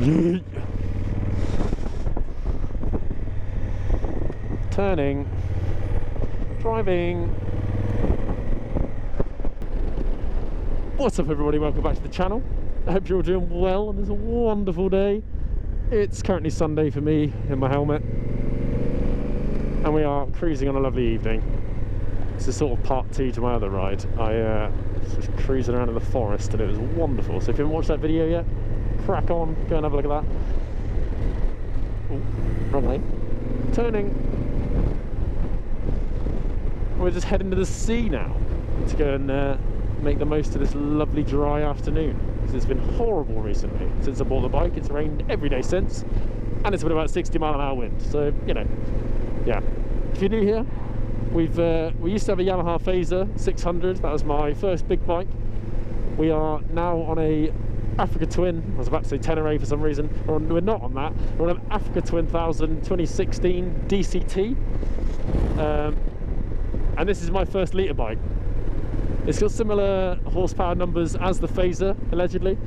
Yeet. Turning. Driving. What's up everybody, welcome back to the channel. I hope you're all doing well and it's a wonderful day. It's currently Sunday for me in my helmet and we are cruising on a lovely evening. This is sort of part two to my other ride. I was just cruising around in the forest and it was wonderful. So if you haven't watched that video yet, crack on, go and have a look at that. Ooh, wrong lane. Turning. We're just heading to the sea now to go and make the most of this lovely dry afternoon, because it's been horrible recently. Since I bought the bike, it's rained every day since, and it's been about 60-mile-an-hour wind. So you know, yeah. If you're new here, we used to have a Yamaha Phaser 600. That was my first big bike. We are now on a africatwin. I was about to say Tenere for some reason. We're not on that. We're on an africatwin 1000 2016 DCT, and this is my first litre bike. It's got similar horsepower numbers as the Phaser, allegedly,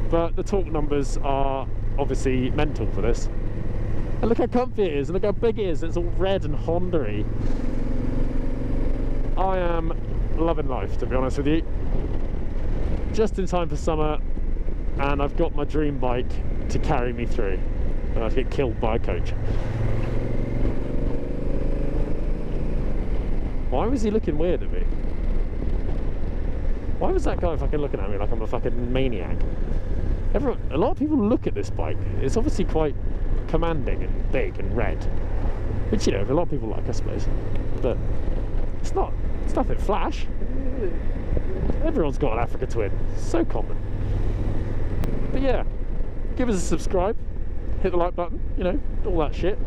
but the torque numbers are obviously mental for this. And look how comfy it is, and look how big it is. It's all red and Honda-y. I am loving life, to be honest with you. Just in time for summer, and I've got my dream bike to carry me through. And I'd get killed by a coach. Why was he looking weird at me? Why was that guy fucking looking at me like I'm a fucking maniac? A lot of people look at this bike. It's obviously quite commanding and big and red, which, you know, a lot of people like, I suppose. But it's nothing flash. Everyone's got an Africa Twin. So common. But yeah, give us a subscribe, hit the like button, you know, all that shit.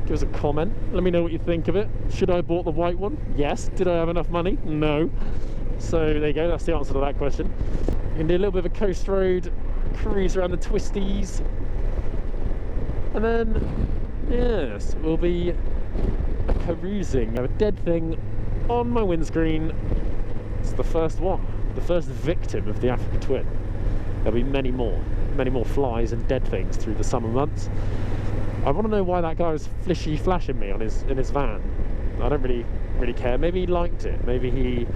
Give us a comment. Let me know what you think of it. Should I have bought the white one? Yes. Did I have enough money? No. So there you go, that's the answer to that question. You can do a little bit of a coast road, cruise around the twisties, and then, yes, we'll be carousing. I have a dead thing on my windscreen. It's the first one, the first victim of the Africa Twin. There'll be many more flies and dead things through the summer months. I want to know why that guy was flashing me on in his van. I don't really care. Maybe he liked it. Maybe he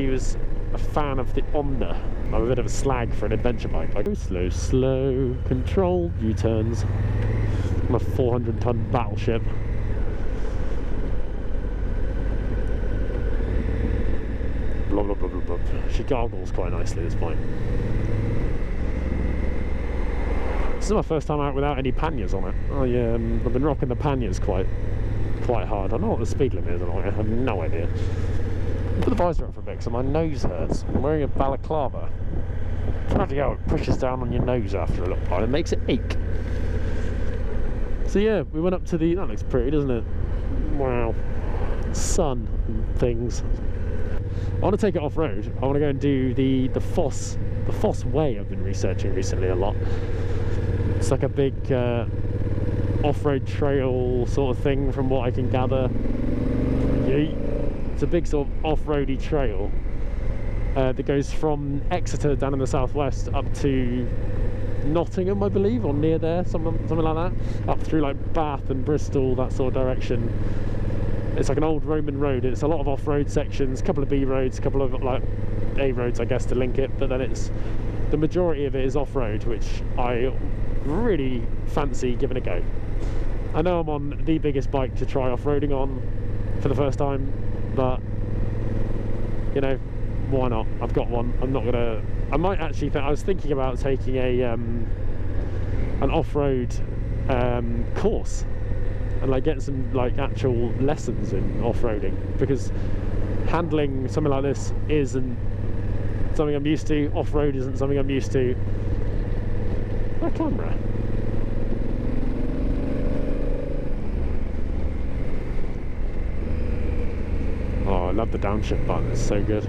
was a fan of the Honda. I'm a bit of a slag for an adventure bike. Like, slow, controlled U-turns on a 400-ton battleship. Blah, blah, blah, blah, blah. She gargles quite nicely, this bike. This is my first time out without any panniers on it. I've been rocking the panniers quite hard. I don't know what the speed limit is on it. I have no idea. Put the visor up for a bit, so my nose hurts. I'm wearing a balaclava. Bloody hell, it pushes down on your nose after a little while. It makes it ache. So yeah, we went up to the... That looks pretty, doesn't it? Wow. Sun and things. I want to take it off-road. I want to go and do the Foss Way I've been researching recently a lot. It's like a big off-road trail sort of thing from what I can gather. Yeet. It's a big sort of off-roady trail that goes from Exeter down in the southwest up to Nottingham, I believe, or near there, something like that, up through like Bath and Bristol, that sort of direction. It's like an old Roman road. It's a lot of off-road sections, a couple of B roads, a couple of like A roads, I guess, to link it, but then the majority of it is off-road, which I really fancy giving a go. I know I'm on the biggest bike to try off-roading on for the first time, but you know, why not? I've got one. I might actually I was thinking about taking an off-road course and like get some like actual lessons in off-roading, because handling something like this isn't something I'm used to. Off-road isn't something I'm used to. My camera. Oh, I love the downshift button, it's so good.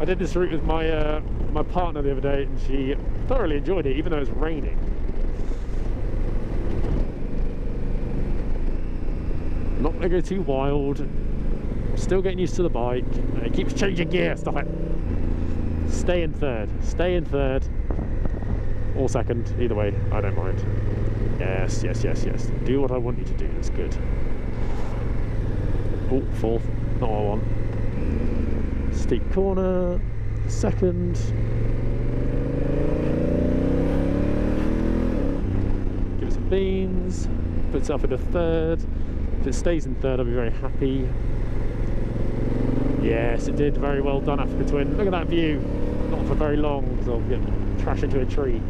I did this route with my my partner the other day, and she thoroughly enjoyed it, even though it was raining. Not going to go too wild. Still getting used to the bike. It keeps changing gear. Stop it. Stay in third. Stay in third. Or second. Either way, I don't mind. Yes, yes, yes, yes. Do what I want you to do. That's good. Oh, fourth. Not what I want. Steep corner. Second. Give it some beans. Puts it up in a third. If it stays in third, I'll be very happy. Yes, it did. Very well done, Africa Twin. Look at that view. Not for very long, because I'll get crash into a tree.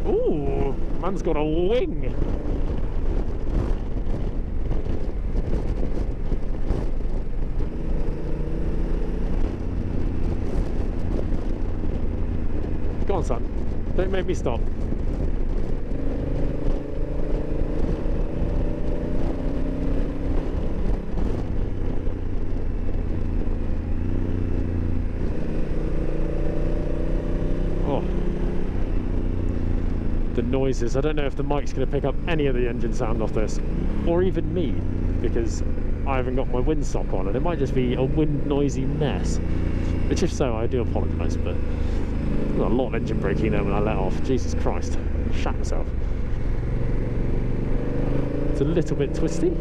Ooh, man's got a wing. Go on, son. Don't make me stop. Oh. The noises. I don't know if the mic's going to pick up any of the engine sound off this. Or even me. Because I haven't got my windsock on. And it might just be a wind noisy mess. Which if so, I do apologise. But a lot of engine braking there when I let off. Jesus Christ. Shat myself. It's a little bit twisty.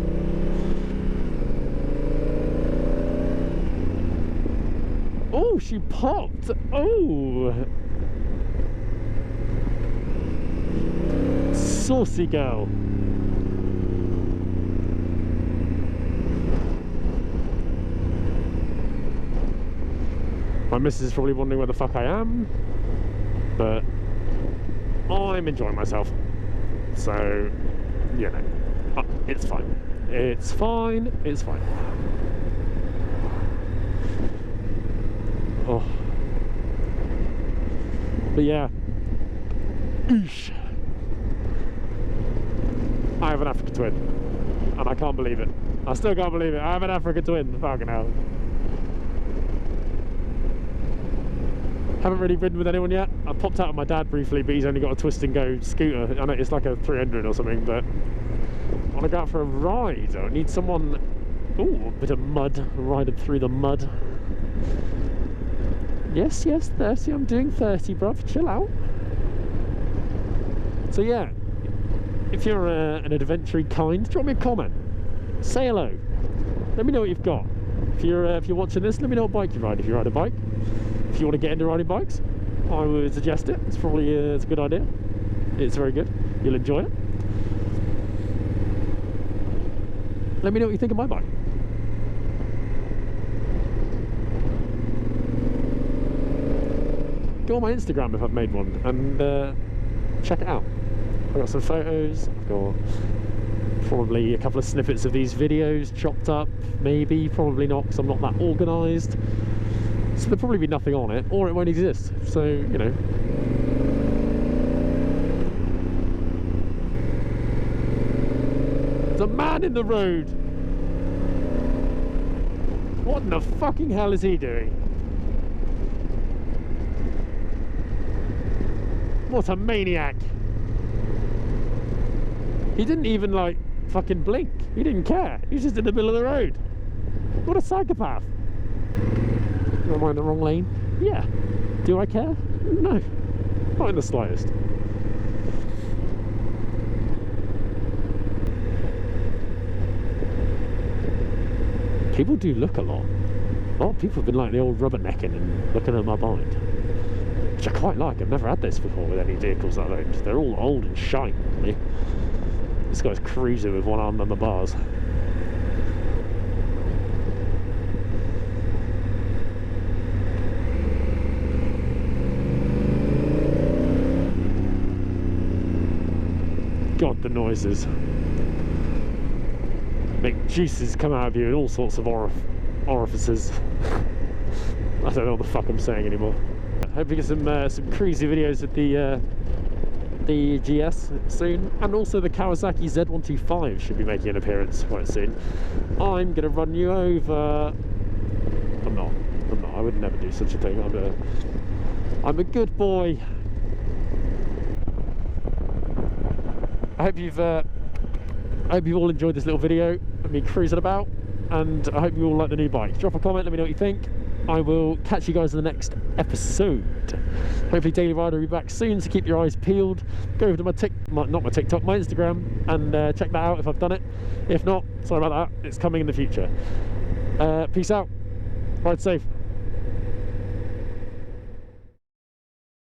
Oh, she popped. Oh. Saucy girl. My missus is probably wondering where the fuck I am. But I'm enjoying myself, so you know, it's fine. It's fine. It's fine. Oh, but yeah, oosh. I have an Africa Twin, and I can't believe it. I still can't believe it. I have an Africa Twin. Fucking hell. Haven't really ridden with anyone yet. I popped out with my dad briefly, but he's only got a twist and go scooter. I know it's like a 300 or something, but I want to go out for a ride. I need someone. Ooh, a bit of mud, riding through the mud. Yes, yes, 30. I'm doing 30, bruv. Chill out. So yeah, if you're an adventure kind, drop me a comment. Say hello. Let me know what you've got. If you're watching this, let me know what bike you ride. If you ride a bike. If you want to get into riding bikes, I would suggest it. It's probably it's a good idea. It's very good. You'll enjoy it. Let me know what you think of my bike. Go on my Instagram if I've made one and check it out. I've got some photos. I've got probably a couple of snippets of these videos chopped up. Maybe, probably not, because I'm not that organised. So there'll probably be nothing on it, or it won't exist. So, you know. There's a man in the road! What in the fucking hell is he doing? What a maniac! He didn't even, like, fucking blink. He didn't care. He was just in the middle of the road. What a psychopath. Am I in the wrong lane? Yeah. Do I care? No. Not in the slightest. People do look a lot. A lot of people have been like the old rubbernecking and looking at my bike. Which I quite like. I've never had this before with any vehicles that I've owned. They're all old and shiny, really. This guy's cruising with one arm on the bars. God, the noises make juices come out of you in all sorts of orifices. I don't know what the fuck I'm saying anymore. Hope you get some crazy videos with the GS soon, and also the Kawasaki Z125 should be making an appearance quite soon. I'm gonna run you over. I'm not. I would never do such a thing. I'm a good boy. I hope you've all enjoyed this little video of me cruising about, and I hope you all like the new bike. Drop a comment, let me know what you think. I will catch you guys in the next episode. Hopefully Daily Rider will be back soon, so keep your eyes peeled. Go over to my Instagram, and check that out if I've done it. If not, sorry about that, it's coming in the future. Peace out, ride safe.